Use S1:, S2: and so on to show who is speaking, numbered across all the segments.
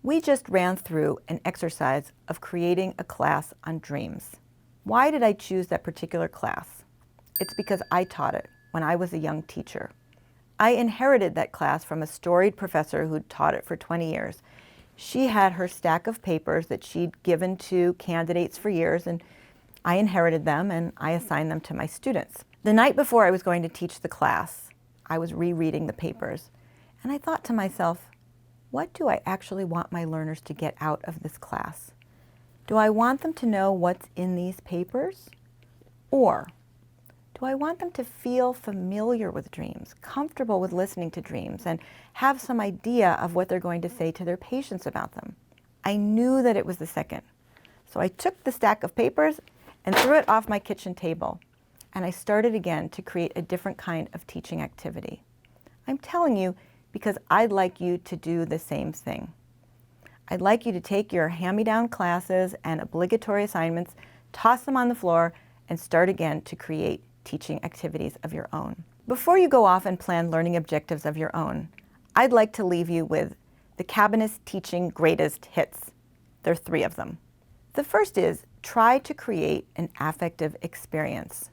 S1: We just ran through an exercise of creating a class on dreams. Why did I choose that particular class? It's because I taught it when I was a young teacher. I inherited that class from a storied professor who'd taught it for 20 years. She had her stack of papers that she'd given to candidates for years, and I inherited them and I assigned them to my students. The night before I was going to teach the class, I was rereading the papers, and I thought to myself, what do I actually want my learners to get out of this class? Do I want them to know what's in these papers? Or do I want them to feel familiar with dreams, comfortable with listening to dreams, and have some idea of what they're going to say to their patients about them? I knew that it was the second. So I took the stack of papers and threw it off my kitchen table, and I started again to create a different kind of teaching activity. I'm telling you because I'd like you to do the same thing. I'd like you to take your hand-me-down classes and obligatory assignments, toss them on the floor, and start again to create teaching activities of your own. Before you go off and plan learning objectives of your own, I'd like to leave you with the Cabinet's Teaching Greatest Hits. There are 3 of them. The first is, try to create an affective experience.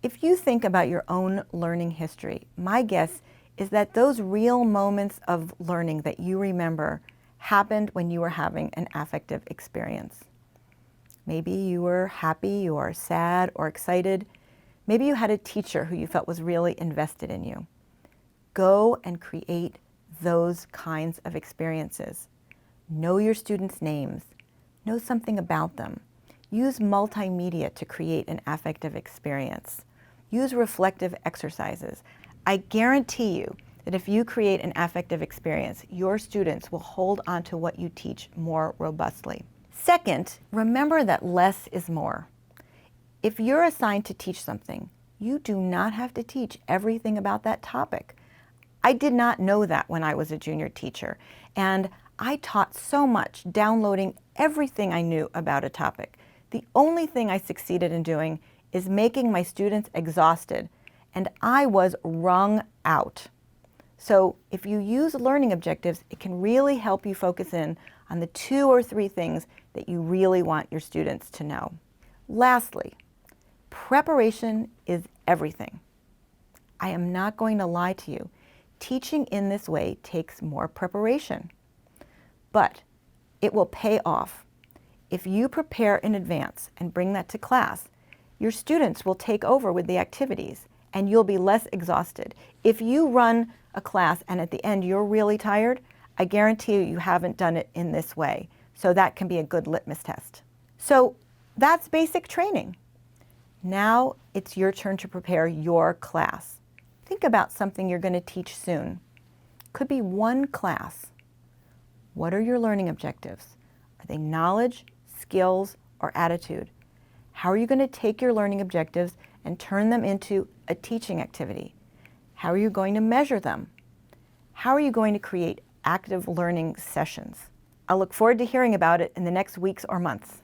S1: If you think about your own learning history, my guess is that those real moments of learning that you remember happened when you were having an affective experience. Maybe you were happy or sad or excited. Maybe you had a teacher who you felt was really invested in you. Go and create those kinds of experiences. Know your students' names. Know something about them. Use multimedia to create an affective experience. Use reflective exercises. I guarantee you that if you create an affective experience, your students will hold on to what you teach more robustly. Second, remember that less is more. If you're assigned to teach something, you do not have to teach everything about that topic. I did not know that when I was a junior teacher, and I taught so much, downloading everything I knew about a topic. The only thing I succeeded in doing is making my students exhausted, and I was wrung out. So if you use learning objectives, it can really help you focus in on the 2 or 3 things that you really want your students to know. Lastly, preparation is everything. I am not going to lie to you. Teaching in this way takes more preparation, but it will pay off. If you prepare in advance and bring that to class, your students will take over with the activities and you'll be less exhausted. If you run a class and at the end you're really tired, I guarantee you haven't done it in this way. So that can be a good litmus test. So that's basic training. Now it's your turn to prepare your class. Think about something you're going to teach soon. Could be one class. What are your learning objectives? Are they knowledge, skills, or attitude? How are you going to take your learning objectives and turn them into a teaching activity? How are you going to measure them? How are you going to create active learning sessions? I'll look forward to hearing about it in the next weeks or months.